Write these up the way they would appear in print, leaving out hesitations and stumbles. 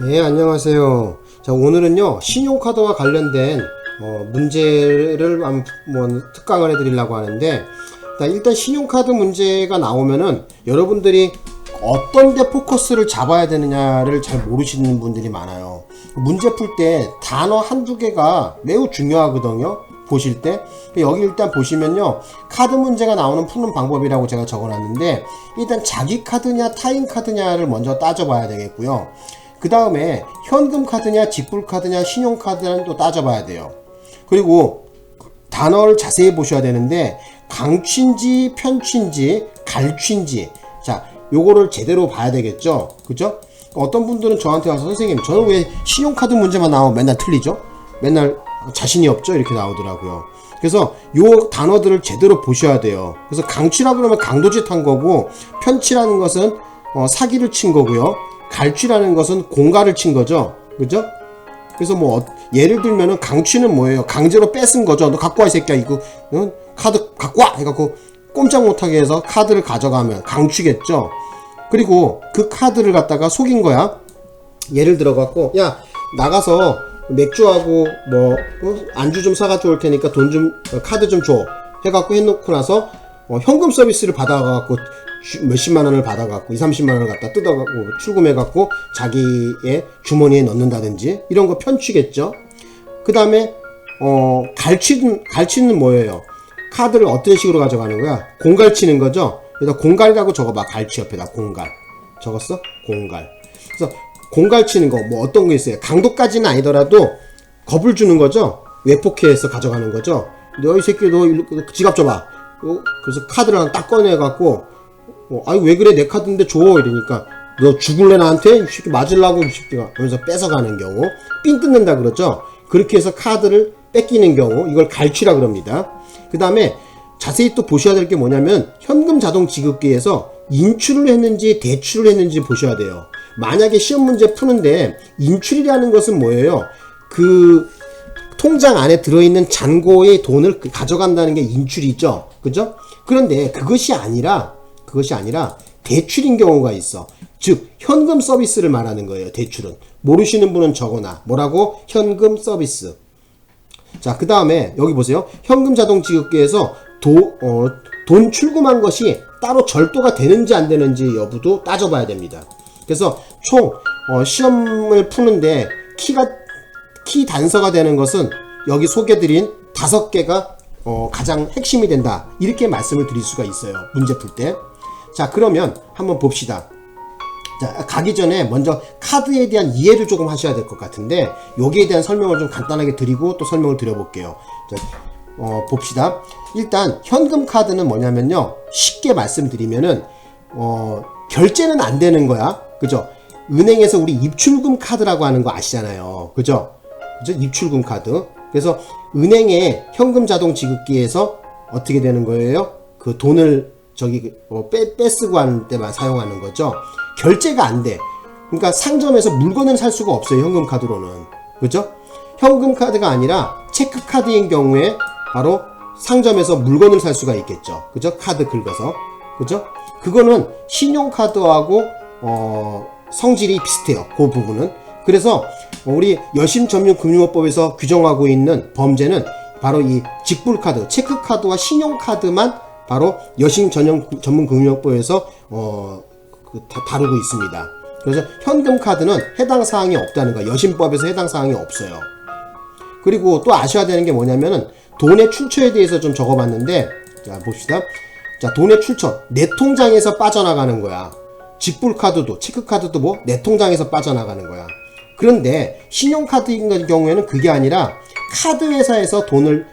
네, 안녕하세요. 자, 오늘은요, 신용카드와 관련된 문제를 한번 특강을 해드리려고 하는데, 자, 일단 신용카드 문제가 나오면은 여러분들이 어떤 데 포커스를 잡아야 되느냐를 잘 모르시는 분들이 많아요. 문제 풀 때 단어 한두 개가 매우 중요하거든요. 보실 때. 여기 일단 보시면요, 카드 문제가 나오는 푸는 방법이라고 제가 적어놨는데, 일단 자기 카드냐 타인 카드냐를 먼저 따져봐야 되겠고요. 그 다음에 현금 카드냐 직불 카드냐 신용 카드냐는 또 따져봐야 돼요. 그리고 단어를 자세히 보셔야 되는데, 강취인지 편취인지 갈취인지, 자, 요거를 제대로 봐야 되겠죠. 그죠? 어떤 분들은 저한테 와서 선생님, 저는 왜 신용카드 문제만 나오면 맨날 틀리죠? 맨날 자신이 없죠? 이렇게 나오더라고요. 그래서 요 단어들을 제대로 보셔야 돼요. 그래서 강취라 그러면 강도짓 한 거고, 편취라는 것은 사기를 친 거고요. 갈취라는 것은 공갈을 친 거죠. 그죠? 그래서 뭐 예를 들면은 강취는 뭐예요? 강제로 뺏은 거죠. 너 갖고 와 이 새끼야. 이거 카드 갖고 와 해갖고 꼼짝 못하게 해서 카드를 가져가면 강취겠죠. 그리고 그 카드를 갖다가 속인 거야. 예를 들어 갖고, 야, 나가서 맥주하고 뭐 안주 좀 사가지고 올 테니까 돈 좀 카드 좀 줘 해갖고 해놓고 나서 현금 서비스를 받아갖고 몇십만 원을 받아갖고 2~30만 원을 갖다 뜯어갖고 출금해갖고 자기의 주머니에 넣는다든지 이런 거 편취겠죠. 그 다음에 갈취는 뭐예요? 카드를 어떤 식으로 가져가는 거야? 공갈치는 거죠. 그래서 공갈이라고 적어봐. 갈취 옆에다 공갈 적었어? 공갈. 그래서 공갈치는 거 뭐 어떤 거 있어요? 강도까지는 아니더라도 겁을 주는 거죠. 외포케에서 가져가는 거죠. 너 이 새끼 너 지갑 줘봐. 그래서 카드를 하나 딱 꺼내갖고 아이 왜 그래 내 카드인데 줘 이러니까 너 죽을래 나한테? 이 새끼 맞으려고 이 새끼가 그러면서 뺏어가는 경우 삥 뜯는다 그러죠. 그렇게 해서 카드를 뺏기는 경우 이걸 갈취라 그럽니다. 그 다음에 자세히 또 보셔야 될 게 뭐냐면 현금 자동 지급기에서 인출을 했는지 대출을 했는지 보셔야 돼요. 만약에 시험 문제 푸는데 인출이라는 것은 뭐예요? 그 통장 안에 들어있는 잔고의 돈을 가져간다는 게 인출이죠. 그죠? 그런데 그것이 아니라 대출인 경우가 있어. 즉 현금 서비스를 말하는 거예요. 대출은. 모르시는 분은 적어놔. 뭐라고? 현금 서비스. 자, 그 다음에 여기 보세요. 현금 자동 지급기에서 돈 출금한 것이 따로 절도가 되는지 안 되는지 여부도 따져봐야 됩니다. 그래서 총 시험을 푸는데 키 단서가 되는 것은 여기 소개드린 5개가 가장 핵심이 된다. 이렇게 말씀을 드릴 수가 있어요. 문제 풀 때. 자, 그러면 한번 봅시다. 자, 가기 전에 먼저 카드에 대한 이해를 조금 하셔야 될 것 같은데 여기에 대한 설명을 좀 간단하게 드리고 또 설명을 드려볼게요. 자, 봅시다. 일단 현금 카드는 뭐냐면요, 쉽게 말씀드리면은 결제는 안 되는 거야. 그죠? 은행에서 우리 입출금 카드라고 하는 거 아시잖아요. 그죠? 입출금 카드. 그래서 은행의 현금 자동 지급기에서 어떻게 되는 거예요? 그 돈을 빼쓰고 하는 때만 사용하는 거죠. 결제가 안 돼. 그러니까 상점에서 물건을 살 수가 없어요. 현금 카드로는. 그죠? 현금 카드가 아니라 체크 카드인 경우에 바로 상점에서 물건을 살 수가 있겠죠. 그죠? 카드 긁어서. 그죠? 그거는 신용카드하고 성질이 비슷해요. 그 부분은. 그래서 우리 여심점유금융업법에서 규정하고 있는 범죄는 바로 이 직불카드, 체크카드와 신용카드만 바로 여심전문금융업법에서 다루고 있습니다. 그래서 현금카드는 해당 사항이 없다는 거예요. 여심법에서 해당 사항이 없어요. 그리고 또 아셔야 되는 게 뭐냐면은 돈의 출처에 대해서 좀 적어봤는데, 자, 봅시다. 자, 돈의 출처. 내 통장에서 빠져나가는 거야. 직불카드도, 체크카드도 뭐, 내 통장에서 빠져나가는 거야. 그런데, 신용카드인 경우에는 그게 아니라, 카드회사에서 돈을,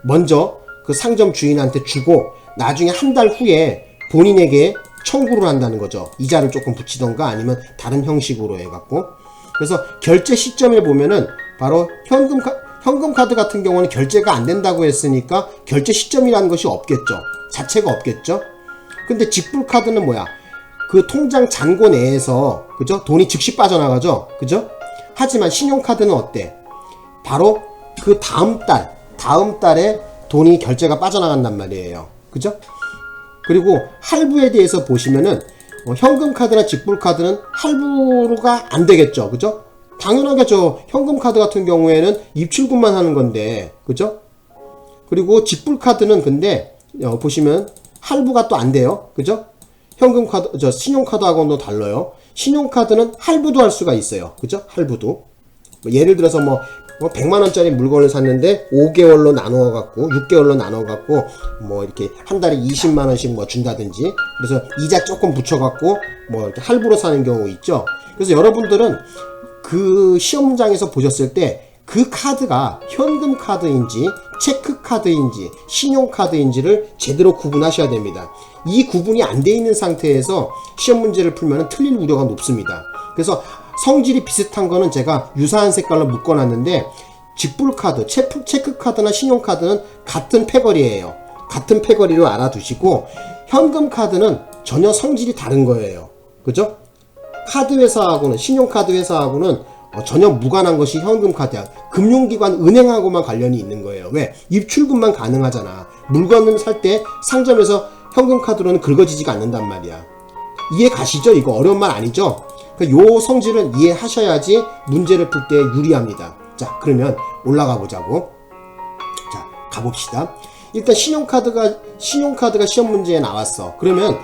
먼저 그 상점 주인한테 주고, 나중에 한 달 후에 본인에게 청구를 한다는 거죠. 이자를 조금 붙이던가 아니면 다른 형식으로 해갖고. 그래서 결제 시점에 보면은, 바로 현금 카드 같은 경우는 결제가 안 된다고 했으니까 결제 시점이라는 것이 없겠죠. 자체가 없겠죠. 근데 직불 카드는 뭐야? 그 통장 잔고 내에서, 그죠? 돈이 즉시 빠져나가죠. 그죠? 하지만 신용카드는 어때? 바로 그 다음 달에 돈이 결제가 빠져나간단 말이에요. 그죠? 그리고 할부에 대해서 보시면은 현금 카드나 직불 카드는 할부가 안 되겠죠. 그죠? 당연하게 현금 카드 같은 경우에는 입출금만 하는 건데, 그죠? 그리고 직불 카드는 근데 보시면 할부가 또 안 돼요. 그죠? 현금 카드, 신용카드하고는 달라요. 신용카드는 할부도 할 수가 있어요. 그죠? 할부도. 예를 들어서 100만원짜리 물건을 샀는데 5개월로 나누어 갖고 6개월로 나누어 갖고 이렇게 한 달에 20만원씩 준다든지, 그래서 이자 조금 붙여 갖고 이렇게 할부로 사는 경우 있죠. 그래서 여러분들은 그 시험장에서 보셨을 때 그 카드가 현금 카드인지 체크 카드인지 신용 카드인지를 제대로 구분하셔야 됩니다. 이 구분이 안 돼 있는 상태에서 시험 문제를 풀면 틀릴 우려가 높습니다. 그래서 성질이 비슷한 거는 제가 유사한 색깔로 묶어놨는데, 직불 카드, 체크 카드나 신용 카드는 같은 패거리예요. 같은 패거리로 알아두시고, 현금 카드는 전혀 성질이 다른 거예요. 그죠? 카드 회사하고는, 신용 카드 회사하고는 전혀 무관한 것이 현금 카드야. 금융기관, 은행하고만 관련이 있는 거예요. 왜? 입출금만 가능하잖아. 물건을 살 때 상점에서 현금 카드로는 긁어지지가 않는단 말이야. 이해 가시죠? 이거 어려운 말 아니죠? 요 성질을 이해하셔야지 문제를 풀 때 유리합니다. 자, 그러면 올라가 보자고. 자, 가봅시다. 일단 신용카드가 시험 문제에 나왔어. 그러면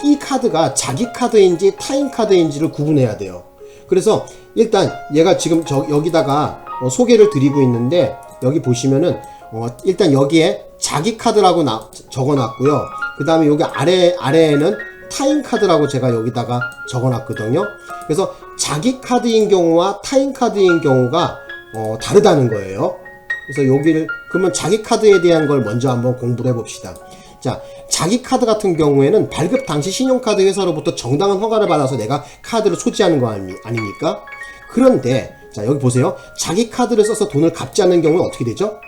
이 카드가 자기 카드인지 타인 카드인지를 구분해야 돼요. 그래서 일단 얘가 지금 여기다가 소개를 드리고 있는데, 여기 보시면은 일단 여기에 자기 카드라고 적어놨고요. 그 다음에 여기 아래에는 타인 카드라고 제가 여기다가 적어놨거든요. 그래서 자기 카드인 경우와 타인 카드인 경우가 다르다는 거예요. 그래서 그러면 자기 카드에 대한 걸 먼저 한번 공부를 해봅시다. 자, 자기 카드 같은 경우에는 발급 당시 신용카드 회사로부터 정당한 허가를 받아서 내가 카드를 소지하는 거 아닙니까? 그런데 자, 여기 보세요. 자기 카드를 써서 돈을 갚지 않는 경우는 어떻게 되죠?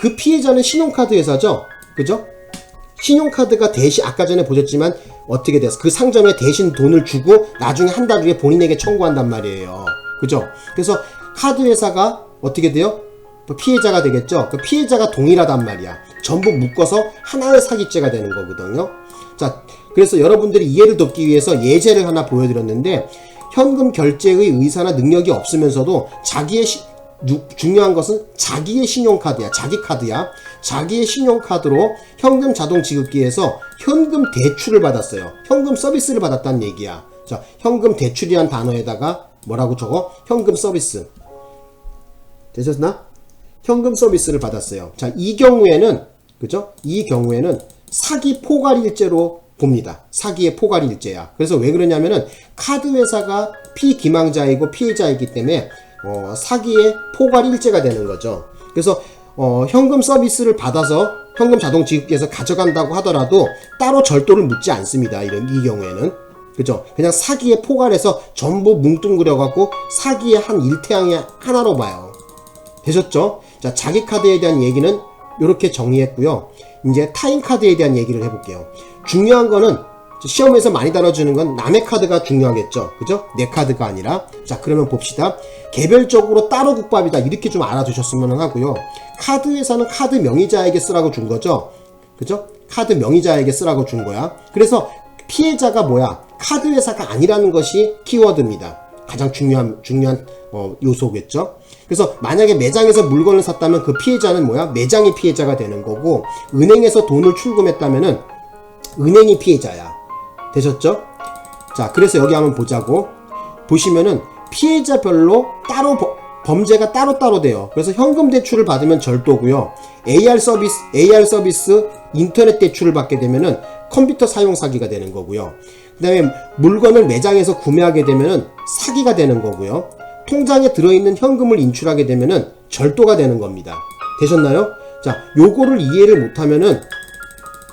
그 피해자는 신용카드 회사죠. 그죠? 신용카드가 대신, 아까 전에 보셨지만 어떻게 돼서 그 상점에 대신 돈을 주고 나중에 한 달 후에 본인에게 청구한단 말이에요. 그죠? 그래서 카드 회사가 어떻게 돼요? 피해자가 되겠죠? 그 피해자가 동일하단 말이야. 전부 묶어서 하나의 사기죄가 되는 거거든요. 자, 그래서 여러분들이 이해를 돕기 위해서 예제를 하나 보여드렸는데, 현금 결제의 의사나 능력이 없으면서도 중요한 것은 자기의 신용카드야. 자기 카드야. 자기의 신용카드로 현금 자동 지급기에서 현금 대출을 받았어요. 현금 서비스를 받았다는 얘기야. 자, 현금 대출이란 단어에다가 뭐라고 적어? 현금 서비스. 되셨나? 현금 서비스를 받았어요. 자, 이 경우에는, 그죠? 이 경우에는 사기 포괄일죄로 봅니다. 사기의 포괄일죄야. 그래서 왜 그러냐면은 카드 회사가 피기망자이고 피해자이기 때문에 사기의 포괄일죄가 되는 거죠. 그래서 현금 서비스를 받아서 현금 자동 지급기에서 가져간다고 하더라도 따로 절도를 묻지 않습니다. 이 경우에는. 그죠? 그냥 사기의 포괄해서 전부 뭉뚱그려 갖고 사기의 한 일태양의 하나로 봐요. 되셨죠? 자, 자기 카드에 대한 얘기는 이렇게 정리했고요. 이제 타인 카드에 대한 얘기를 해볼게요. 중요한 거는 시험에서 많이 다뤄주는 건 남의 카드가 중요하겠죠. 그죠? 내 카드가 아니라. 자, 그러면 봅시다. 개별적으로 따로 국밥이다. 이렇게 좀 알아두셨으면 하고요. 카드 회사는 카드 명의자에게 쓰라고 준 거죠. 그죠? 카드 명의자에게 쓰라고 준 거야. 그래서 피해자가 뭐야? 카드 회사가 아니라는 것이 키워드입니다. 가장 중요한 요소겠죠. 그래서 만약에 매장에서 물건을 샀다면 그 피해자는 뭐야? 매장이 피해자가 되는 거고, 은행에서 돈을 출금했다면은 은행이 피해자야. 되셨죠? 자, 그래서 여기 한번 보자고. 보시면은 피해자별로 따로 범죄가 따로따로 돼요. 그래서 현금 대출을 받으면 절도고요. AR 서비스 인터넷 대출을 받게 되면은 컴퓨터 사용 사기가 되는 거고요. 그 다음에 물건을 매장에서 구매하게 되면은 사기가 되는 거고요. 통장에 들어있는 현금을 인출하게 되면은 절도가 되는 겁니다. 되셨나요? 자, 요거를 이해를 못하면은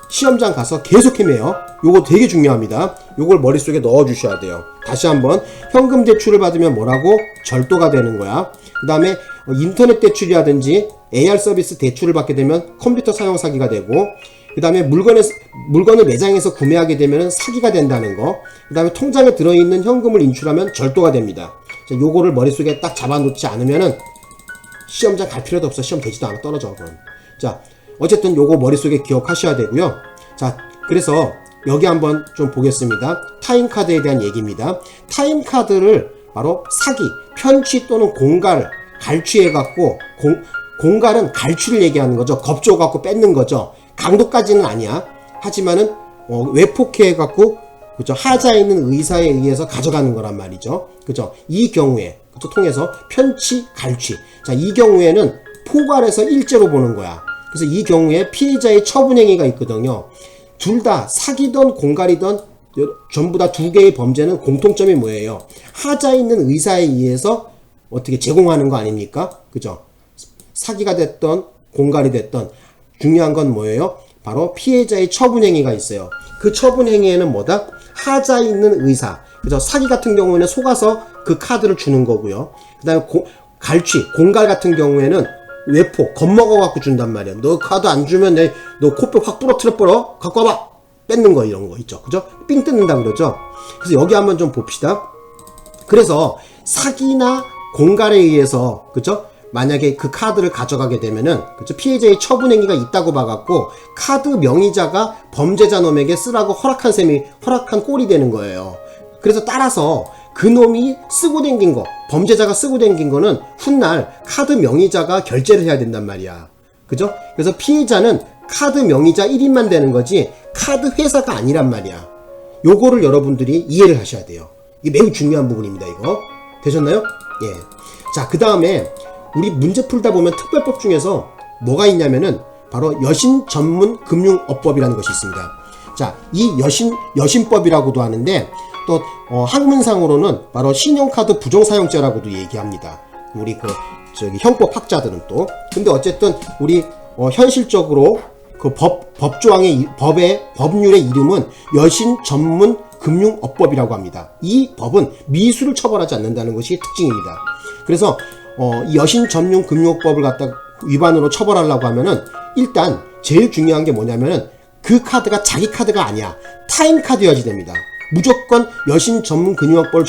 시험장 가서 계속 헤매요. 요거 되게 중요합니다. 요걸 머릿속에 넣어 주셔야 돼요. 다시 한번, 현금 대출을 받으면 뭐라고? 절도가 되는 거야. 그 다음에 인터넷 대출이라든지 AR 서비스 대출을 받게 되면 컴퓨터 사용 사기가 되고, 그 다음에 물건을 매장에서 구매하게 되면 사기가 된다는 거. 그 다음에 통장에 들어있는 현금을 인출하면 절도가 됩니다. 자, 요거를 머릿속에 딱 잡아놓지 않으면은 시험장 갈 필요도 없어. 시험 되지도 않아. 떨어져. 그럼. 자, 어쨌든 요거 머릿속에 기억하셔야 되고요. 자, 그래서 여기 한번 좀 보겠습니다. 타임카드에 대한 얘기입니다. 타임카드를 바로 사기, 편취 또는 공갈, 갈취해갖고 공갈은 갈취를 얘기하는 거죠. 겁줘갖고 뺏는 거죠. 강도까지는 아니야. 하지만은 외폭해갖고 그죠? 하자에 있는 의사에 의해서 가져가는 거란 말이죠. 그죠? 이 경우에 그죠? 통해서 편취, 갈취. 자, 이 경우에는 포괄해서 일제로 보는 거야. 그래서 이 경우에 피해자의 처분행위가 있거든요. 둘 다 사기든 공갈이든 전부 다 두 개의 범죄는 공통점이 뭐예요? 하자에 있는 의사에 의해서 어떻게 제공하는 거 아닙니까? 그죠? 사기가 됐던 공갈이 됐던 중요한 건 뭐예요? 바로 피해자의 처분행위가 있어요. 그 처분행위에는 뭐다? 하자에 있는 의사. 그죠? 사기 같은 경우에는 속아서 그 카드를 주는 거고요. 그 다음에 갈취, 공갈 같은 경우에는 외포, 겁먹어갖고 준단 말이야. 너 카드 안 주면 너 코뼈 확 부러뜨려버려. 갖고 와봐. 뺏는 거 이런 거 있죠. 그죠? 삥 뜯는다 그러죠? 그래서 여기 한번 좀 봅시다. 그래서 사기나 공갈에 의해서, 그죠? 만약에 그 카드를 가져가게 되면은, 그죠? 피해자의 처분행위가 있다고 봐갖고, 카드 명의자가 범죄자 놈에게 쓰라고 허락한 꼴이 되는 거예요. 그래서 따라서 그 놈이 쓰고 댕긴 거, 범죄자가 쓰고 댕긴 거는 훗날 카드 명의자가 결제를 해야 된단 말이야. 그죠? 그래서 피해자는 카드 명의자 1인만 되는 거지, 카드 회사가 아니란 말이야. 요거를 여러분들이 이해를 하셔야 돼요. 이게 매우 중요한 부분입니다, 이거. 되셨나요? 예. 자, 그 다음에 우리 문제 풀다 보면 특별법 중에서 뭐가 있냐면은 바로 여신 전문 금융업법이라는 것이 있습니다. 자, 이 여신법이라고도 하는데 또 학문상으로는 바로 신용카드 부정사용죄라고도 얘기합니다. 우리 형법 학자들은 또. 근데 어쨌든 우리 현실적으로 그 법률의 이름은 여신 전문 금융업법이라고 합니다. 이 법은 미수를 처벌하지 않는다는 것이 특징입니다. 그래서 이 여신 전문 금융업법을 갖다 위반으로 처벌하려고 하면은 일단 제일 중요한 게 뭐냐면은 그 카드가 자기 카드가 아니야. 타임 카드여야지 됩니다. 무조건 여신 전문 금융업법을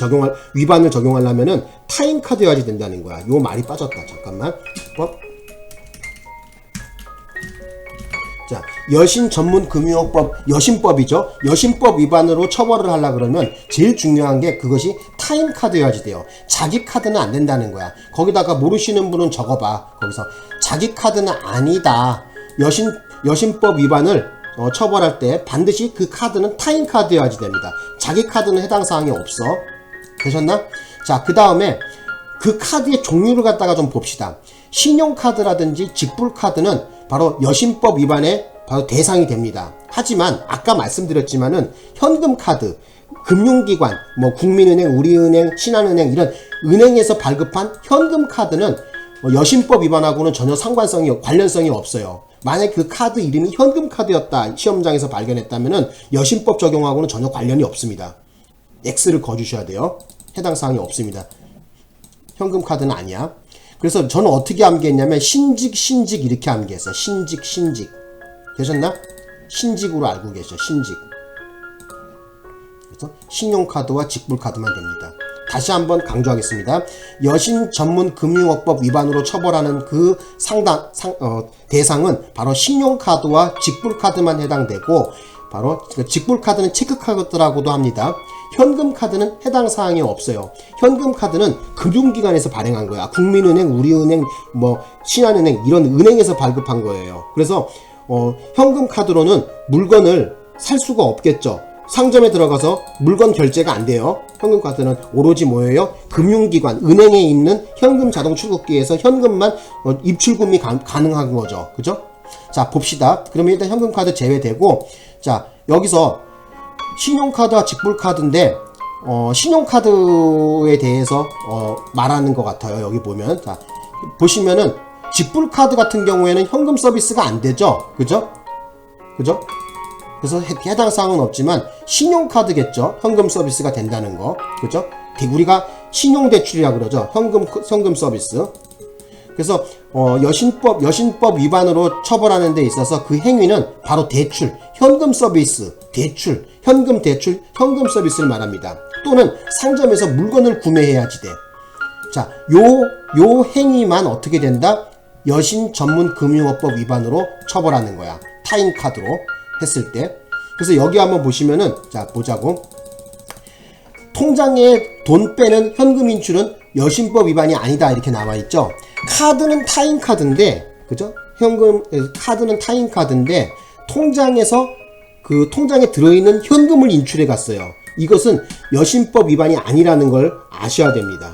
위반을 적용하려면은 타임 카드여야지 된다는 거야. 요 말이 빠졌다. 잠깐만. 자, 여신 전문 금융업법, 여신법이죠. 여신법 위반으로 처벌을 하려 그러면 제일 중요한 게 그것이 타임 카드여야지 돼요. 자기 카드는 안 된다는 거야. 거기다가 모르시는 분은 적어봐. 거기서 자기 카드는 아니다. 여신법 위반을 처벌할 때 반드시 그 카드는 타임 카드여야지 됩니다. 자기 카드는 해당 사항이 없어. 되셨나? 자, 그 다음에 그 카드의 종류를 갖다가 좀 봅시다. 신용카드라든지 직불카드는 바로 여신법 위반의 바로 대상이 됩니다. 하지만 아까 말씀드렸지만은 현금카드, 금융기관, 뭐 국민은행, 우리은행, 신한은행 이런 은행에서 발급한 현금카드는 여신법 위반하고는 전혀 관련성이 없어요. 만약 그 카드 이름이 현금카드였다 시험장에서 발견했다면은 여신법 적용하고는 전혀 관련이 없습니다. X를 거주셔야 돼요. 해당 사항이 없습니다. 현금카드는 아니야. 그래서 저는 어떻게 암기했냐면 신직 이렇게 암기했어. 신직 되셨나? 신직으로 알고 계셔. 신직. 그래서 신용카드와 직불카드만 됩니다. 다시 한번 강조하겠습니다. 여신 전문 금융업법 위반으로 처벌하는 그 대상은 바로 신용카드와 직불카드만 해당되고 바로 직불카드는 체크카드라고도 합니다. 현금카드는 해당 사항이 없어요. 현금카드는 금융기관에서 발행한 거야. 국민은행, 우리은행, 뭐 신한은행 이런 은행에서 발급한 거예요. 그래서 현금카드로는 물건을 살 수가 없겠죠. 상점에 들어가서 물건 결제가 안 돼요. 현금카드는 오로지 뭐예요? 금융기관, 은행에 있는 현금 자동 출국기에서 현금만 입출금이 가능한 거죠. 그죠? 자, 봅시다. 그러면 일단 현금카드 제외되고, 자, 여기서 신용카드와 직불카드인데, 신용카드에 대해서, 말하는 것 같아요. 여기 보면. 자, 보시면은, 직불카드 같은 경우에는 현금 서비스가 안 되죠? 그죠? 그래서 해당 사항은 없지만, 신용카드겠죠? 현금 서비스가 된다는 거. 그죠? 우리가 신용대출이라고 그러죠? 현금 서비스. 그래서 여신법 위반으로 처벌하는 데 있어서 그 행위는 바로 대출, 현금 서비스, 현금 서비스를 말합니다. 또는 상점에서 물건을 구매해야지 돼. 자, 요 행위만 어떻게 된다? 여신 전문 금융업법 위반으로 처벌하는 거야. 타임카드로 했을 때. 그래서 여기 한번 보시면은, 자, 보자고. 통장에 돈 빼는 현금 인출은 여신법 위반이 아니다. 이렇게 나와있죠. 카드는 타인 카드인데, 그죠? 카드는 타인 카드인데, 통장에서 그 통장에 들어있는 현금을 인출해 갔어요. 이것은 여신법 위반이 아니라는 걸 아셔야 됩니다.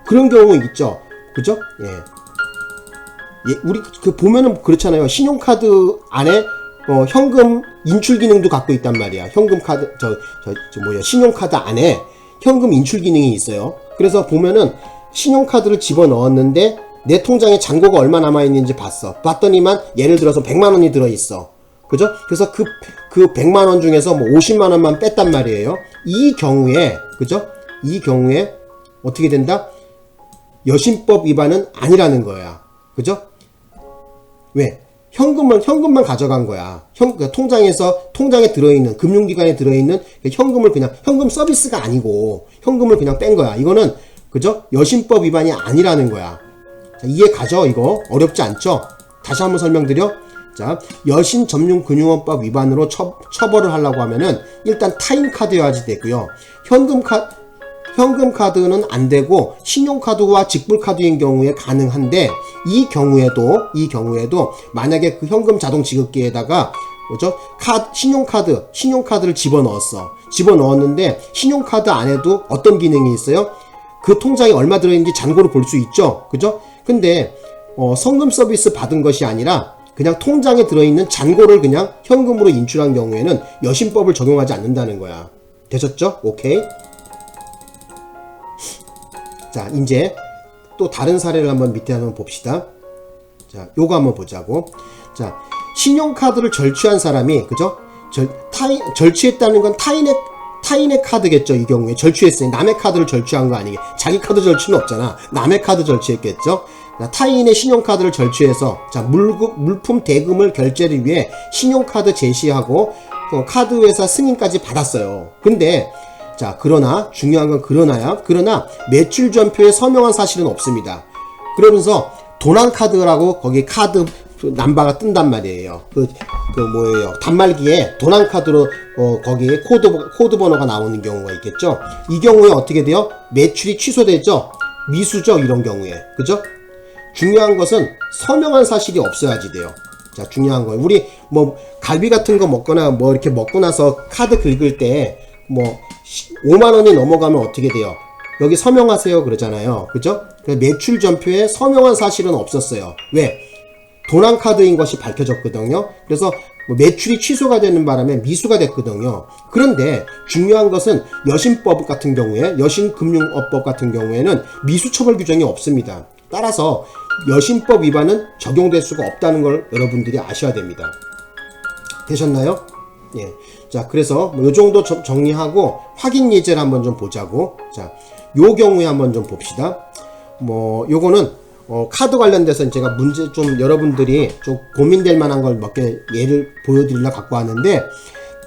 그런 경우 있죠. 그죠? 예. 예, 우리 보면은 그렇잖아요. 신용카드 안에 현금 인출 기능도 갖고 있단 말이야. 현금 카드 신용카드 안에 현금 인출 기능이 있어요. 그래서 보면은 신용카드를 집어 넣었는데 내 통장에 잔고가 얼마 남아 있는지 봤더니만 예를 들어서 100만 원이 들어 있어. 그죠? 그래서 그 100만 원 중에서 뭐 50만 원만 뺐단 말이에요. 이 경우에, 그죠? 이 경우에 어떻게 된다? 여신법 위반은 아니라는 거야. 그죠? 왜? 현금만 가져간 거야. 통장에 들어있는, 금융기관에 들어있는 현금을 그냥, 현금 서비스가 아니고, 현금을 그냥 뺀 거야. 이거는, 그죠? 여신법 위반이 아니라는 거야. 자, 이해 가죠? 이거? 어렵지 않죠? 다시 한번 설명드려. 자, 여신점융금융원법 위반으로 처벌을 하려고 하면은, 일단 타인카드여야지 되고요. 현금카드는 안 되고 신용카드와 직불카드인 경우에 가능한데 이 경우에도 만약에 그 현금 자동 지급기에다가 뭐죠? 신용카드를 집어넣었는데 신용카드 안에도 어떤 기능이 있어요? 그 통장에 얼마 들어있는지 잔고를 볼 수 있죠. 그죠? 근데 성금 서비스 받은 것이 아니라 그냥 통장에 들어있는 잔고를 그냥 현금으로 인출한 경우에는 여신법을 적용하지 않는다는 거야. 되셨죠? 오케이. 자, 이제 또 다른 사례를 한번 밑에 한번 봅시다. 자, 요거 한번 보자고. 자, 신용카드를 절취한 사람이, 그죠? 절취했다는 건 타인의 카드겠죠, 이 경우에. 절취했으니. 남의 카드를 절취한 거 아니게. 자기 카드 절취는 없잖아. 남의 카드 절취했겠죠? 자, 타인의 신용카드를 절취해서, 자, 물품 대금을 결제를 위해 신용카드 제시하고, 카드회사 승인까지 받았어요. 근데, 자, 그러나 중요한 건 그러나 매출 전표에 서명한 사실은 없습니다. 그러면서 도난카드라고 거기 카드 남바가 뜬단 말이에요. 단말기에 도난카드로 거기에 코드 번호가 나오는 경우가 있겠죠. 이 경우에 어떻게 돼요? 매출이 취소되죠. 미수죠, 이런 경우에. 그죠? 중요한 것은 서명한 사실이 없어야지 돼요. 자, 중요한 거예요. 우리 뭐 갈비 같은 거 먹거나 뭐 이렇게 먹고 나서 카드 긁을 때 뭐 5만원이 넘어가면 어떻게 돼요? 여기 서명하세요 그러잖아요. 그죠? 매출 전표에 서명한 사실은 없었어요. 왜? 도난카드인 것이 밝혀졌거든요. 그래서 뭐 매출이 취소가 되는 바람에 미수가 됐거든요. 그런데 중요한 것은 여신법 같은 경우에, 여신금융업법 같은 경우에는 미수처벌 규정이 없습니다. 따라서 여신법 위반은 적용될 수가 없다는 걸 여러분들이 아셔야 됩니다. 되셨나요? 예. 자, 그래서 요 정도 정리하고 확인 예제를 한번 좀 보자고. 자, 요 경우에 한번 좀 봅시다. 뭐 요거는 카드 관련돼서 제가 문제 좀 여러분들이 좀 고민될 만한 걸 몇 개 예를 보여드리려고 갖고 왔는데,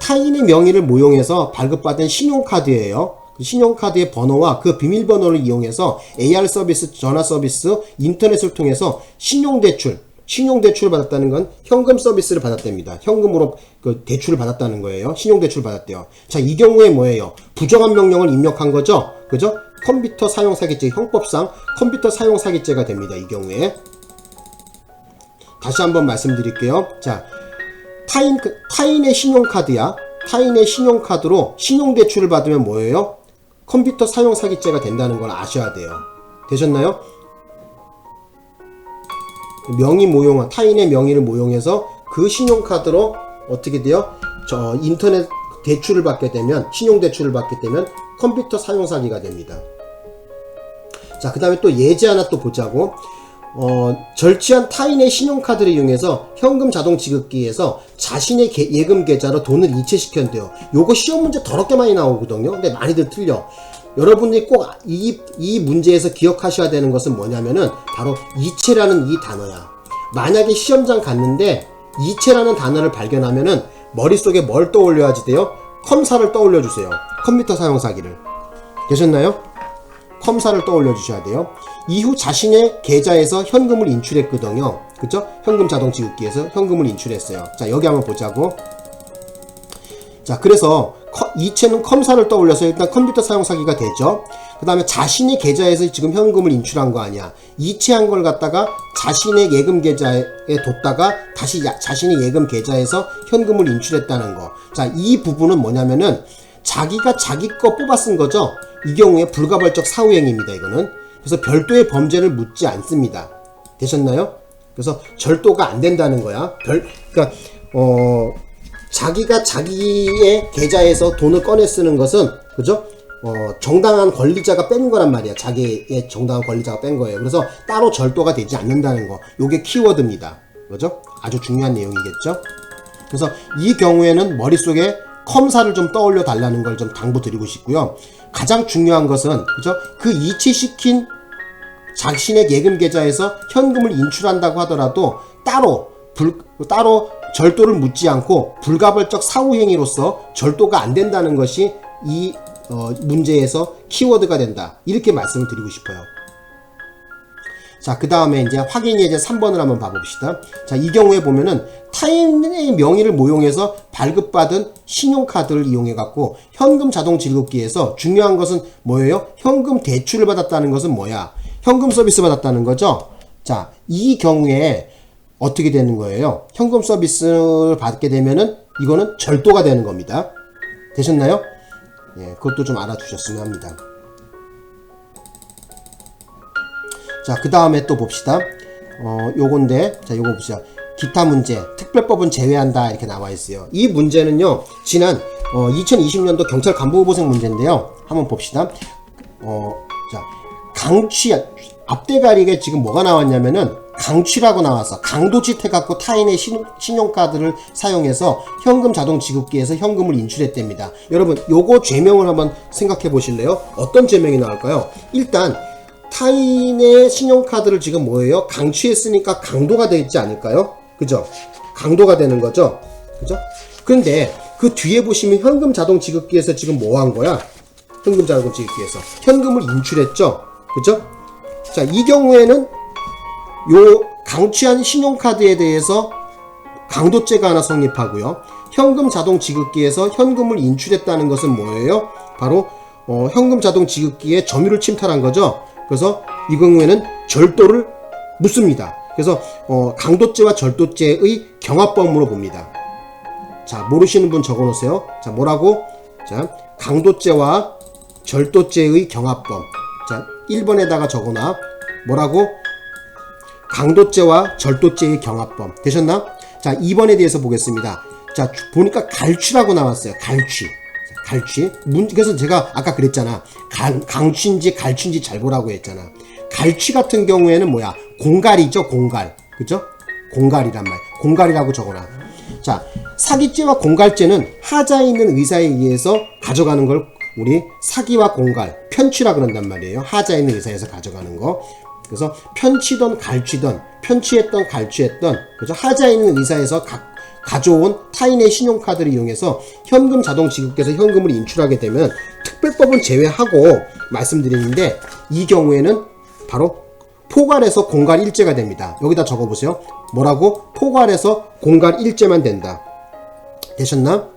타인의 명의를 모용해서 발급받은 신용카드예요. 신용카드의 번호와 그 비밀번호를 이용해서 AR 서비스, 전화 서비스, 인터넷을 통해서 신용대출을 받았다는 건 현금 서비스를 받았답니다. 현금으로 그 대출을 받았다는 거예요. 신용대출을 받았대요. 자, 이 경우에 뭐예요? 부정한 명령을 입력한 거죠? 그죠? 컴퓨터 사용 사기죄, 형법상 컴퓨터 사용 사기죄가 됩니다. 이 경우에. 다시 한번 말씀드릴게요. 자, 타인의 신용카드야. 타인의 신용카드로 신용대출을 받으면 뭐예요? 컴퓨터 사용 사기죄가 된다는 걸 아셔야 돼요. 되셨나요? 타인의 명의를 모용해서 그 신용카드로 어떻게 돼요? 인터넷 대출을 받게 되면, 신용대출을 받게 되면 컴퓨터 사용 사기가 됩니다. 자, 그 다음에 또 예제 하나 또 보자고. 절취한 타인의 신용카드를 이용해서 현금 자동 지급기에서 자신의 예금 계좌로 돈을 이체시켰는데요. 요거 시험 문제 더럽게 많이 나오거든요. 근데 많이들 틀려. 여러분들이 꼭 이 문제에서 기억하셔야 되는 것은 뭐냐면은 바로 이체라는 이 단어야. 만약에 시험장 갔는데 이체라는 단어를 발견하면은 머릿속에 뭘 떠올려야지 돼요? 컴사를 떠올려 주세요. 컴퓨터 사용 사기를. 되셨나요? 컴사를 떠올려 주셔야 돼요. 이후 자신의 계좌에서 현금을 인출했거든요. 그죠? 현금 자동 지급기에서 현금을 인출했어요. 자, 여기 한번 보자고. 자, 그래서 이체는 컴사를 떠올려서 일단 컴퓨터 사용 사기가 되죠. 그 다음에 자신의 계좌에서 지금 현금을 인출한 거 아니야. 이체한 걸 갖다가 자신의 예금 계좌에 뒀다가 다시 자신의 예금 계좌에서 현금을 인출했다는 거. 자, 이 부분은 뭐냐면은 자기가 자기 거 뽑아 쓴 거죠. 이 경우에 불가발적 사후행위입니다. 이거는. 그래서 별도의 범죄를 묻지 않습니다. 되셨나요? 그래서 절도가 안 된다는 거야. 그러니까 자기가 자기의 계좌에서 돈을 꺼내 쓰는 것은, 그죠? 정당한 권리자가 뺀 거란 말이야. 자기의 정당한 권리자가 뺀 거예요. 그래서 따로 절도가 되지 않는다는 거. 요게 키워드입니다. 그죠? 아주 중요한 내용이겠죠? 그래서 이 경우에는 머릿속에 컴사를 좀 떠올려 달라는 걸 좀 당부드리고 싶고요. 가장 중요한 것은, 그죠? 그 이체시킨 자신의 예금 계좌에서 현금을 인출한다고 하더라도 따로 절도를 묻지 않고 불가벌적 사후행위로서 절도가 안 된다는 것이 이 문제에서 키워드가 된다. 이렇게 말씀을 드리고 싶어요. 자, 그 다음에 이제 확인 예제 3번을 한번 봐봅시다. 자, 이 경우에 보면은 타인의 명의를 모용해서 발급받은 신용카드를 이용해갖고 현금 자동 지급기에서 중요한 것은 뭐예요? 현금 대출을 받았다는 것은 뭐야? 현금 서비스 받았다는 거죠? 자, 이 경우에 어떻게 되는 거예요? 현금 서비스를 받게 되면은 이거는 절도가 되는 겁니다. 되셨나요? 예, 그것도 좀 알아두셨으면 합니다. 자, 그 다음에 또 봅시다. 요건데, 자, 요거 봅시다. 기타 문제, 특별법은 제외한다. 이렇게 나와 있어요. 이 문제는요, 지난, 2020년도 경찰 간부후보생 문제인데요. 한번 봅시다. 자, 강취, 앞대가리가 지금 뭐가 나왔냐면은, 강취라고 나와서 강도짓 해갖고 타인의 신용카드를 사용해서 현금 자동 지급기에서 현금을 인출했답니다. 여러분, 요거 죄명을 한번 생각해 보실래요? 어떤 죄명이 나올까요? 일단, 타인의 신용카드를 지금 뭐예요? 강취했으니까 강도가 되지 않을까요? 그죠? 강도가 되는 거죠? 그죠? 근데 그 뒤에 보시면 현금 자동 지급기에서 지금 뭐 한 거야? 현금 자동 지급기에서 현금을 인출했죠? 그죠? 자, 이 경우에는 요 강취한 신용카드에 대해서 강도죄가 하나 성립하고요. 현금 자동 지급기에서 현금을 인출했다는 것은 뭐예요? 바로 현금 자동 지급기에 점유를 침탈한 거죠. 그래서 이 경우에는 절도를 묻습니다. 그래서 강도죄와 절도죄의 경합범으로 봅니다. 자, 모르시는 분 적어놓으세요. 자, 뭐라고? 자, 강도죄와 절도죄의 경합범. 자, 1번에다가 적어놔. 뭐라고? 강도죄와 절도죄의 경합범. 되셨나? 자, 2번에 대해서 보겠습니다. 자, 보니까 갈취라고 나왔어요. 갈취. 갈취. 그래서 제가 아까 그랬잖아. 강취인지 갈취인지 잘 보라고 했잖아. 갈취 같은 경우에는 뭐야? 공갈이죠, 공갈. 그죠? 공갈이란 말. 공갈이라고 적어놔. 자, 사기죄와 공갈죄는 하자에 있는 의사에 의해서 가져가는 걸 우리 사기와 공갈, 편취라 그런단 말이에요. 하자에 있는 의사에서 가져가는 거. 그래서 편취던 갈취던, 편취했던 갈취했던, 그죠? 하자에 있는 의사에서 가져온 타인의 신용카드를 이용해서 현금 자동 지급기에서 현금을 인출하게 되면 특별법은 제외하고 말씀드리는데, 이 경우에는 바로 포괄해서 공갈 일죄가 됩니다. 여기다 적어보세요. 뭐라고? 포괄해서 공갈 일죄만 된다. 되셨나?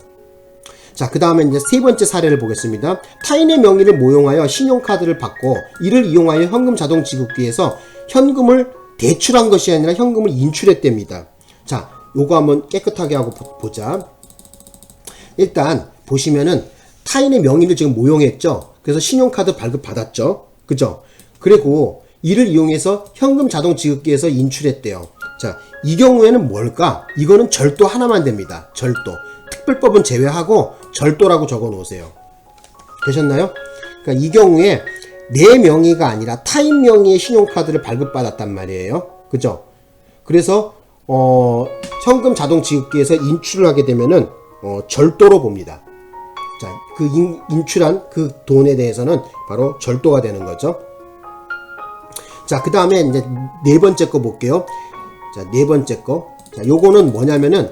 자, 그 다음에 이제 세 번째 사례를 보겠습니다. 타인의 명의를 모용하여 신용카드를 받고 이를 이용하여 현금 자동 지급기에서 현금을 대출한 것이 아니라 현금을 인출했답니다. 자, 요거 한번 깨끗하게 하고 보자. 일단 보시면은 타인의 명의를 지금 모용했죠. 그래서 신용카드 발급 받았죠. 그죠? 그리고 이를 이용해서 현금 자동 지급기에서 인출했대요. 자, 이 경우에는 뭘까? 이거는 절도 하나만 됩니다. 절도. 특별법은 제외하고 절도라고 적어 놓으세요. 되셨나요? 그러니까 이 경우에 내 명의가 아니라 타인 명의의 신용카드를 발급받았단 말이에요. 그죠? 그래서 현금 자동 지급기에서 인출을 하게 되면은 절도로 봅니다. 자, 그 인출한 그 돈에 대해서는 바로 절도가 되는 거죠. 자, 그 다음에 이제 네 번째 거 볼게요. 자, 네 번째 거. 자, 요거는 뭐냐면은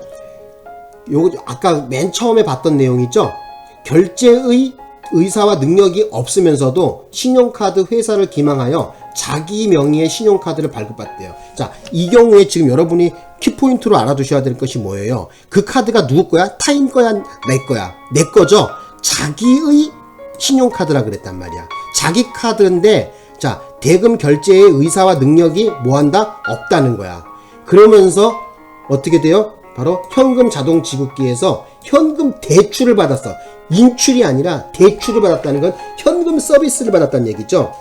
요거 아까 맨 처음에 봤던 내용이죠. 결제의 의사와 능력이 없으면서도 신용카드 회사를 기망하여 자기 명의의 신용카드를 발급받대요. 자, 이 경우에 지금 여러분이 키포인트로 알아두셔야 될 것이 뭐예요? 그 카드가 누구 거야? 타인 거야? 내 거야? 내 거죠? 자기의 신용카드라 그랬단 말이야. 자기 카드인데, 자, 대금 결제의 의사와 능력이 뭐한다? 없다는 거야. 그러면서 어떻게 돼요? 바로 현금 자동 지급기에서 현금 대출을 받았어. 인출이 아니라 대출을 받았다는 건 현금 서비스를 받았다는 얘기죠.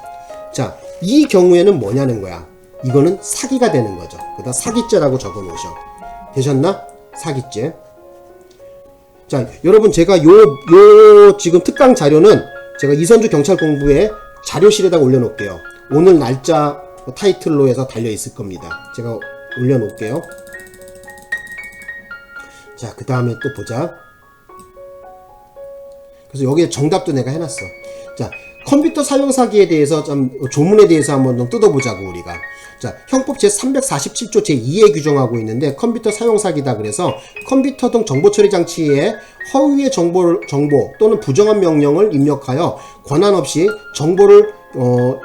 자, 이 경우에는 뭐냐는 거야. 이거는 사기가 되는 거죠. 그다 사기죄라고 적어 놓으셔. 되셨나? 사기죄. 자, 여러분 제가 요 지금 특강 자료는 제가 이선주 경찰 공부에 자료실에다가 올려놓을게요. 오늘 날짜 타이틀로 해서 달려 있을 겁니다. 제가 올려놓을게요. 자, 그 다음에 또 보자. 그래서 여기에 정답도 내가 해놨어. 자, 컴퓨터 사용 사기에 대해서 좀 조문에 대해서 한번 좀 뜯어보자고 우리가. 자, 형법 제347조 제2에 규정하고 있는데 컴퓨터 사용 사기다. 그래서 컴퓨터 등 정보 처리 장치에 허위의 정보 또는 부정한 명령을 입력하여 권한 없이 정보를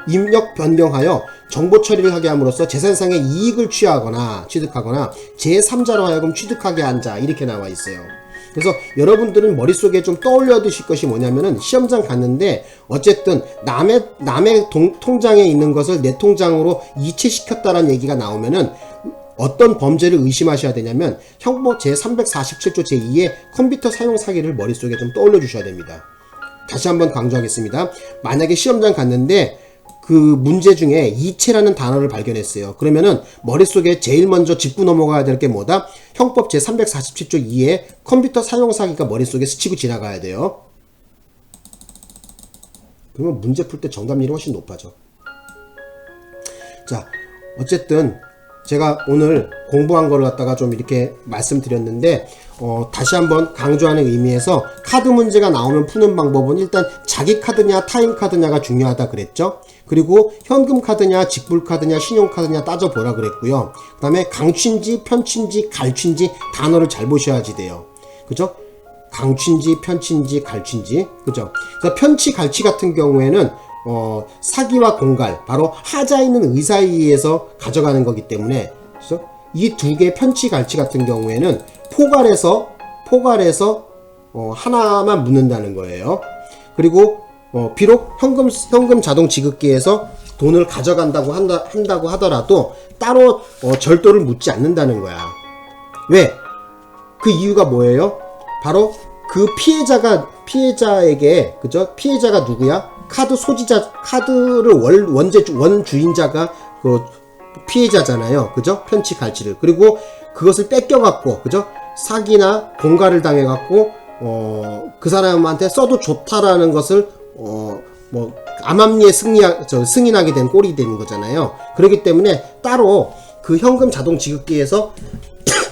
입력 변경하여 정보 처리를 하게 함으로써 재산상의 이익을 취하거나 취득하거나 제3자로 하여금 취득하게 한 자, 이렇게 나와 있어요. 그래서 여러분들은 머릿속에 좀 떠올려 두실 것이 뭐냐면은 시험장 갔는데 어쨌든 남의 통장에 있는 것을 내 통장으로 이체시켰다라는 얘기가 나오면은 어떤 범죄를 의심하셔야 되냐면 형법 제347조 제2의 컴퓨터 사용 사기를 머릿속에 좀 떠올려 주셔야 됩니다. 다시 한번 강조하겠습니다. 만약에 시험장 갔는데 그 문제 중에 이체라는 단어를 발견했어요. 그러면은 머릿속에 제일 먼저 짚고 넘어가야 될 게 뭐다? 형법 제347조 2의 컴퓨터 사용 사기가 머릿속에 스치고 지나가야 돼요. 그러면 문제 풀 때 정답률이 훨씬 높아져. 자, 어쨌든 제가 오늘 공부한 거를 갖다가 좀 이렇게 말씀드렸는데 다시 한번 강조하는 의미에서 카드 문제가 나오면 푸는 방법은 일단 자기 카드냐 타인 카드냐가 중요하다 그랬죠. 그리고 현금 카드냐 직불 카드냐 신용 카드냐 따져보라 그랬고요. 그 다음에 강취인지 편취인지 갈취인지 단어를 잘 보셔야지 돼요. 그죠? 강취인지 편취인지 갈취인지, 그죠? 그래서 편취 갈취 같은 경우에는 사기와 공갈, 바로 하자 있는 의사에 의해서 가져가는 거기 때문에, 그죠? 이 두 개 편취 갈취 같은 경우에는 포괄해서 하나만 묻는다는 거예요. 그리고 비록 현금 자동 지급기에서 돈을 가져간다고 한다고 하더라도 따로 절도를 묻지 않는다는 거야. 왜? 그 이유가 뭐예요? 바로 그 피해자에게, 그죠? 피해자가 누구야? 카드 소지자, 카드를 원주인자가 그 피해자잖아요. 그죠? 편취 갈취를. 그리고 그것을 뺏겨갖고, 그죠? 사기나 공갈을 당해갖고, 그 사람한테 써도 좋다라는 것을, 암암리에 승인하게 된 꼴이 되는 거잖아요. 그렇기 때문에 따로 그 현금 자동 지급기에서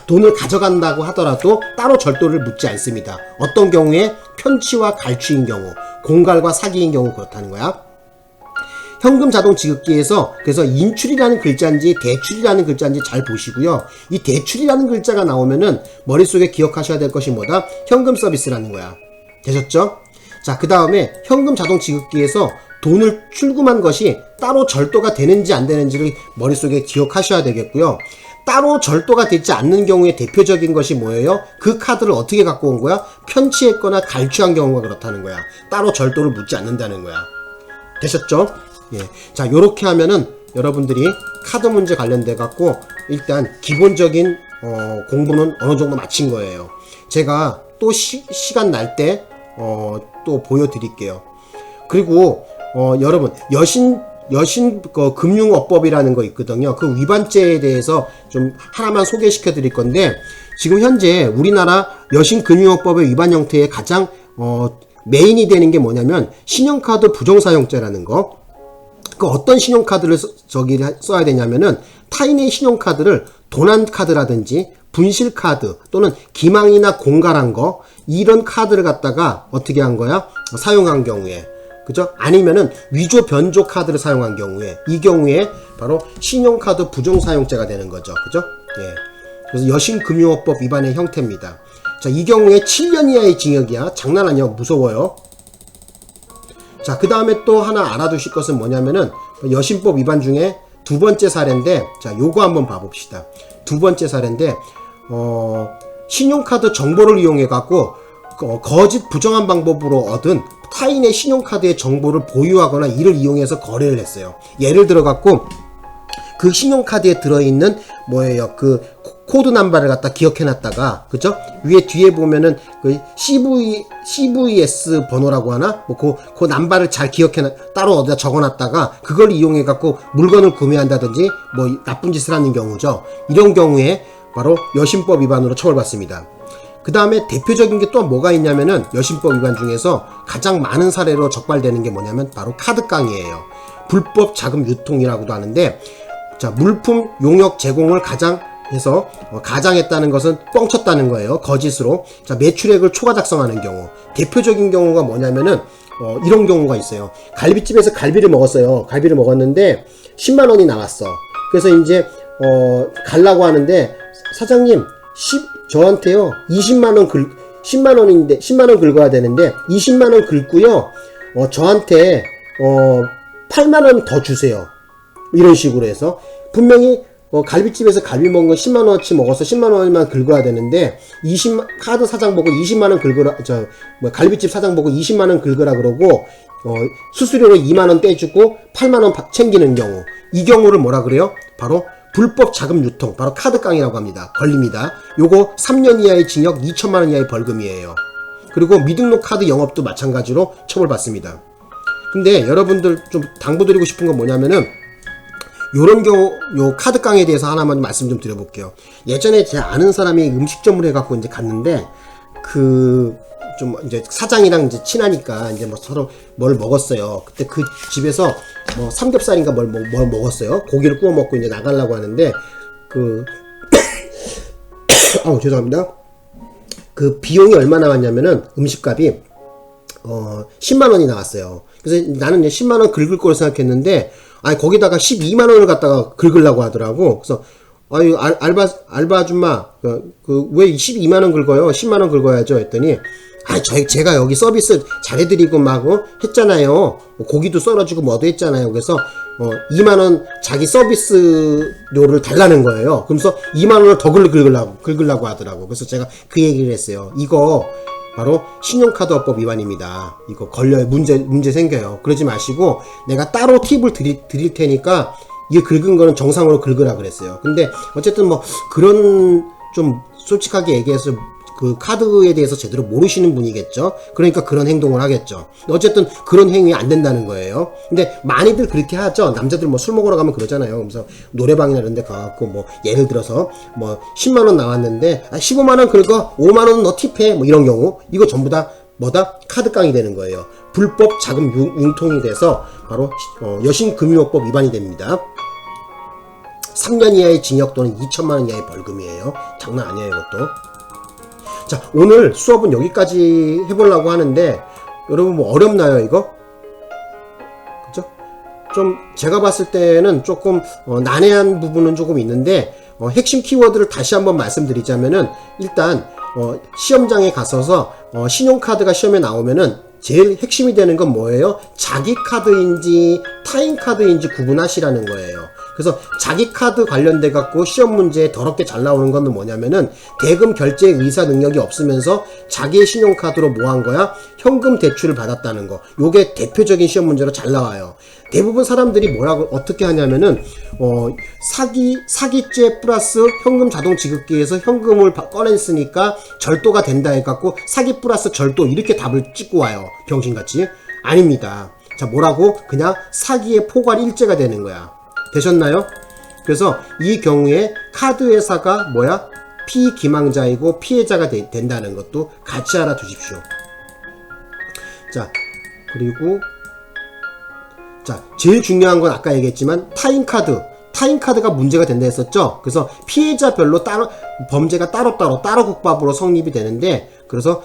돈을 가져간다고 하더라도 따로 절도를 묻지 않습니다. 어떤 경우에 편취와 갈취인 경우, 공갈과 사기인 경우 그렇다는 거야. 현금 자동 지급기에서 그래서 인출이라는 글자인지 대출이라는 글자인지 잘 보시고요. 이 대출이라는 글자가 나오면은 머릿속에 기억하셔야 될 것이 뭐다? 현금 서비스라는 거야. 되셨죠? 자, 그 다음에 현금 자동 지급기에서 돈을 출금한 것이 따로 절도가 되는지 안 되는지를 머릿속에 기억하셔야 되겠고요. 따로 절도가 되지 않는 경우에 대표적인 것이 뭐예요? 그 카드를 어떻게 갖고 온 거야? 편취했거나 갈취한 경우가 그렇다는 거야. 따로 절도를 묻지 않는다는 거야. 되셨죠? 예. 자, 요렇게 하면은 여러분들이 카드 문제 관련돼 갖고 일단 기본적인 공부는 어느 정도 마친 거예요. 제가 또 시간 날 때 또 보여드릴게요. 그리고 여러분 여신 금융업법이라는 거 있거든요. 그 위반죄에 대해서 좀 하나만 소개시켜 드릴 건데, 지금 현재 우리나라 여신금융업법의 위반 형태의 가장 메인이 되는 게 뭐냐면 신용카드 부정사용죄라는 거. 그 어떤 신용카드를 써야 되냐면은 타인의 신용카드를 도난카드라든지 분실카드 또는 기망이나 공갈한 거, 이런 카드를 갖다가 어떻게 한 거야? 사용한 경우에, 그죠? 아니면은 위조 변조 카드를 사용한 경우에, 이 경우에 바로 신용카드 부정사용죄가 되는 거죠. 그죠? 예. 그래서 여신금융업법 위반의 형태입니다. 자, 이 경우에 7년 이하의 징역이야. 장난 아니야. 무서워요. 자, 그 다음에 또 하나 알아두실 것은 뭐냐면은 여신법 위반 중에 두 번째 사례인데, 자, 요거 한번 봐봅시다. 두 번째 사례인데, 신용카드 정보를 이용해갖고, 거짓 부정한 방법으로 얻은 타인의 신용카드의 정보를 보유하거나 이를 이용해서 거래를 했어요. 예를 들어갖고, 그 신용카드에 들어있는 뭐예요? 그 코드 넘버를 갖다 기억해놨다가, 그죠? 위에 뒤에 보면은 그 CVS 번호라고 하나? 뭐 그 넘버를 잘 따로 어디다 적어놨다가 그걸 이용해갖고 물건을 구매한다든지 뭐 나쁜 짓을 하는 경우죠. 이런 경우에 바로 여신법 위반으로 처벌받습니다. 그 다음에 대표적인 게 또 뭐가 있냐면은 여신법 위반 중에서 가장 많은 사례로 적발되는 게 뭐냐면 바로 카드깡이에요. 불법 자금 유통이라고도 하는데, 자, 물품 용역 제공을 가장해서 가장했다는 것은 뻥쳤다는 거예요. 거짓으로. 자, 매출액을 초과 작성하는 경우. 대표적인 경우가 뭐냐면은 이런 경우가 있어요. 갈비집에서 갈비를 먹었어요. 갈비를 먹었는데 10만 원이 나왔어. 그래서 이제 갈라고 하는데, 사장님 저한테요 10만 원인데 10만 원 긁어야 되는데 20만 원 긁고요. 저한테 8만 원 더 주세요. 이런 식으로 해서 분명히 갈비집에서 갈비 먹은 거 10만 원어치 먹어서 10만 원만 긁어야 되는데, 카드 사장 보고 20만 원 긁으라, 갈비집 사장 보고 20만 원 긁으라 그러고 수수료로 2만 원 떼주고 8만 원 챙기는 경우. 이 경우를 뭐라 그래요? 바로 불법 자금 유통, 바로 카드깡이라고 합니다. 걸립니다. 요거 3년 이하의 징역, 2천만 원 이하의 벌금이에요. 그리고 미등록 카드 영업도 마찬가지로 처벌받습니다. 근데 여러분들 좀 당부드리고 싶은 건 뭐냐면은, 요런 경우, 요 카드깡에 대해서 하나만 말씀 좀 드려볼게요. 예전에 제 아는 사람이 음식점을 해갖고 이제 갔는데, 좀 이제 사장이랑 이제 친하니까 이제 뭐 서로 뭘 먹었어요. 그때 그 집에서 뭐 삼겹살인가 뭘 먹었어요. 고기를 구워 먹고 이제 나가려고 하는데, 죄송합니다. 그 비용이 얼마 나왔냐면은 음식값이 10만 원이 나왔어요. 그래서 나는 이제 10만 원 긁을 걸 생각했는데, 거기다가 12만 원을 갖다가 긁으려고 하더라고. 그래서, 알바 아줌마, 왜 12만 원 긁어요? 10만 원 긁어야죠. 했더니, 제가 여기 서비스 잘해드리고 막, 했잖아요. 고기도 썰어주고 뭐도 했잖아요. 그래서, 2만 원 자기 서비스료를 달라는 거예요. 그러면서 2만 원을 더 긁으려고 하더라고. 그래서 제가 그 얘기를 했어요. 이거, 바로 신용카드법 위반입니다. 이거 걸려요. 문제 생겨요. 그러지 마시고 내가 따로 팁을 드릴 테니까 이게 긁은 거는 정상으로 긁으라 그랬어요. 근데 어쨌든 뭐 그런, 좀 솔직하게 얘기해서 그 카드에 대해서 제대로 모르시는 분이겠죠. 그러니까 그런 행동을 하겠죠. 어쨌든 그런 행위 안 된다는 거예요. 근데 많이들 그렇게 하죠. 남자들 뭐 술 먹으러 가면 그러잖아요. 그래서 노래방이나 이런 데 가갖고 뭐 예를 들어서 뭐 10만 원 나왔는데 15만 원 긁어 5만 원은 너 팁해 뭐 이런 경우, 이거 전부 다 카드깡이 되는 거예요. 불법 자금 융통이 돼서 바로 여신금융업법 위반이 됩니다. 3년 이하의 징역 또는 2천만 원 이하의 벌금이에요. 장난 아니에요, 이것도. 자, 오늘 수업은 여기까지 해보려고 하는데, 여러분 뭐 어렵나요, 이거? 그죠? 좀 제가 봤을 때는 조금 난해한 부분은 조금 있는데, 핵심 키워드를 다시 한번 말씀드리자면은, 일단 시험장에 가서서 신용카드가 시험에 나오면은 제일 핵심이 되는 건 뭐예요? 자기 카드인지 타인 카드인지 구분하시라는 거예요. 그래서 자기 카드 관련돼 갖고 시험 문제에 더럽게 잘 나오는 건 뭐냐면은, 대금 결제 의사 능력이 없으면서 자기의 신용카드로 뭐 한 거야? 현금 대출을 받았다는 거. 요게 대표적인 시험 문제로 잘 나와요. 대부분 사람들이 어떻게 하냐면은, 사기죄 플러스 현금 자동 지급기에서 현금을 꺼냈으니까 절도가 된다 해갖고 사기 플러스 절도 이렇게 답을 찍고 와요. 병신같이. 아닙니다. 자, 뭐라고? 그냥 사기의 포괄 일제가 되는 거야. 되셨나요? 그래서 이 경우에 카드 회사가 피기망자이고 피해자가 된다는 것도 같이 알아두십시오. 자, 그리고 제일 중요한 건 아까 얘기했지만 타인 카드가 문제가 된다 했었죠. 그래서 피해자별로 범죄가 따로 국밥으로 성립이 되는데, 그래서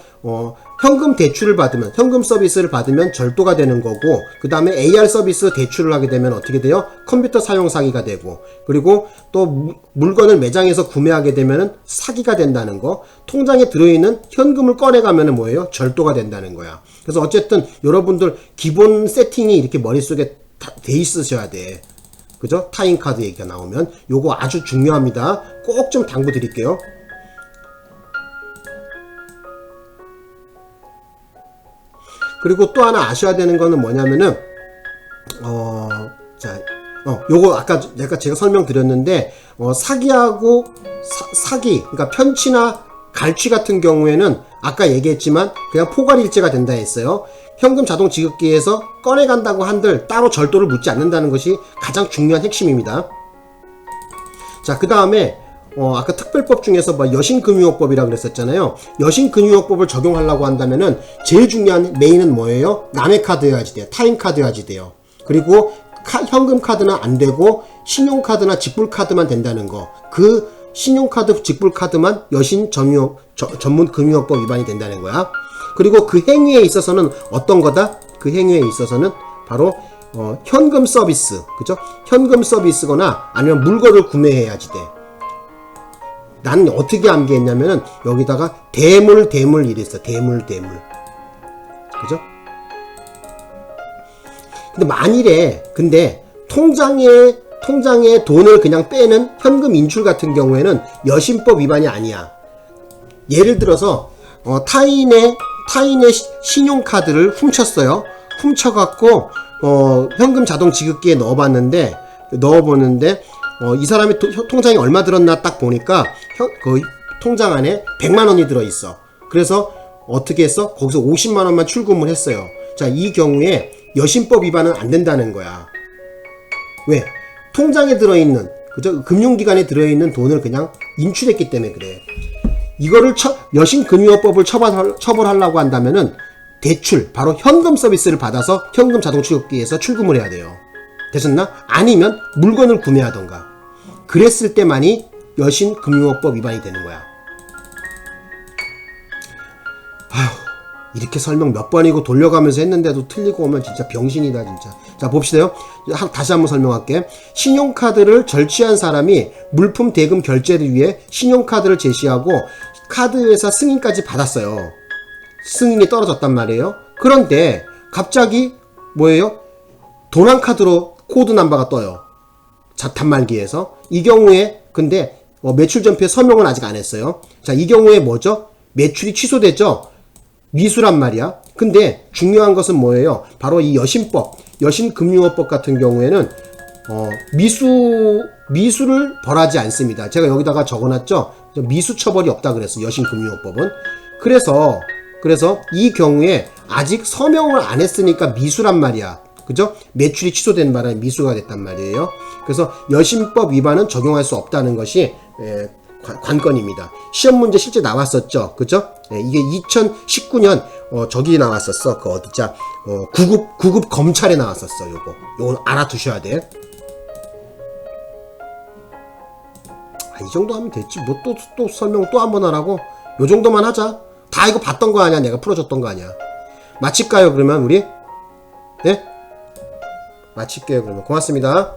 현금 대출을 받으면, 현금 서비스를 받으면 절도가 되는 거고, 그 다음에 AR 서비스 대출을 하게 되면 어떻게 돼요? 컴퓨터 사용 사기가 되고, 그리고 또 물건을 매장에서 구매하게 되면 사기가 된다는 거, 통장에 들어있는 현금을 꺼내가면 뭐예요? 절도가 된다는 거야. 그래서 어쨌든 여러분들 기본 세팅이 이렇게 머릿속에 다 돼 있으셔야 돼. 그죠? 타인카드 얘기가 나오면 요거 아주 중요합니다. 꼭 좀 당부 드릴게요. 그리고 또 하나 아셔야 되는 거는 뭐냐면은 요거 아까 제가 설명드렸는데 사기하고 사기, 그러니까 편취나 갈취 같은 경우에는 아까 얘기했지만 그냥 포괄일제가 된다 했어요. 현금 자동 지급기에서 꺼내간다고 한들 따로 절도를 묻지 않는다는 것이 가장 중요한 핵심입니다. 자, 그 다음에 아까 특별법 중에서 뭐 여신금융요법이라 그랬었잖아요. 여신금융요법을 적용하려고 한다면은 제일 중요한 메인은 뭐예요? 남의 카드여야지 돼요. 타인 카드여야지 돼요. 그리고 현금 카드는 안 되고 신용카드나 직불카드만 된다는 거. 그 신용카드, 직불카드만 여신 전문 금융요법 위반이 된다는 거야. 그리고 그 행위에 있어서는 어떤 거다? 그 행위에 있어서는 바로 현금 서비스, 그죠? 현금 서비스거나 아니면 물건을 구매해야지 돼. 나는 어떻게 암기했냐면은 여기다가 대물 이랬어. 대물. 그죠? 근데 만일에 통장에 돈을 그냥 빼는 현금 인출 같은 경우에는 여신법 위반이 아니야. 예를 들어서 타인의 신용카드를 훔쳤어요. 훔쳐갖고 현금 자동 지급기에 넣어보는데 이 사람이 통장에 얼마 들었나 딱 보니까 그 통장 안에 100만 원이 들어있어. 그래서 어떻게 했어? 거기서 50만 원만 출금을 했어요. 자, 이 경우에 여신법 위반은 안 된다는 거야. 왜? 통장에 들어있는, 그죠? 금융기관에 들어있는 돈을 그냥 인출했기 때문에 그래. 이거를 여신금융요법을 처벌하려고 한다면은 대출, 바로 현금 서비스를 받아서 현금 자동 지급기에서 출금을 해야 돼요. 되셨나? 아니면 물건을 구매하던가. 그랬을 때만이 여신금융요법 위반이 되는 거야. 아휴, 이렇게 설명 몇 번이고 돌려가면서 했는데도 틀리고 오면 진짜 병신이다 진짜. 자, 봅시다요. 다시 한번 설명할게. 신용카드를 절취한 사람이 물품 대금 결제를 위해 신용카드를 제시하고 카드회사 승인까지 받았어요. 승인이 떨어졌단 말이에요. 그런데 갑자기 뭐예요? 도난카드로 코드 넘버가 떠요. 자, 단말기에서. 이 경우에 근데 매출 전표에 서명은 아직 안 했어요. 자, 이 경우에 뭐죠? 매출이 취소됐죠? 미수란 말이야. 근데 중요한 것은 뭐예요? 바로 이 여신금융요법 같은 경우에는 미수를 벌하지 않습니다. 제가 여기다가 적어놨죠? 미수 처벌이 없다 그랬어. 여신금융요법은. 그래서 이 경우에 아직 서명을 안 했으니까 미수란 말이야. 그죠? 매출이 취소된 바람에 미수가 됐단 말이에요. 그래서 여신법 위반은 적용할 수 없다는 것이 관건입니다. 시험 문제 실제 나왔었죠. 그죠? 이게 2019년 저기 나왔었어. 그 어디자 9급 검찰에 나왔었어. 요거 알아두셔야 돼. 이 정도 하면 됐지. 뭐 또 설명 또 한 번 하라고? 요 정도만 하자. 다 이거 봤던 거 아니야? 내가 풀어줬던 거 아니야? 마칠까요? 그러면 우리? 네? 마칠게요. 그러면 고맙습니다.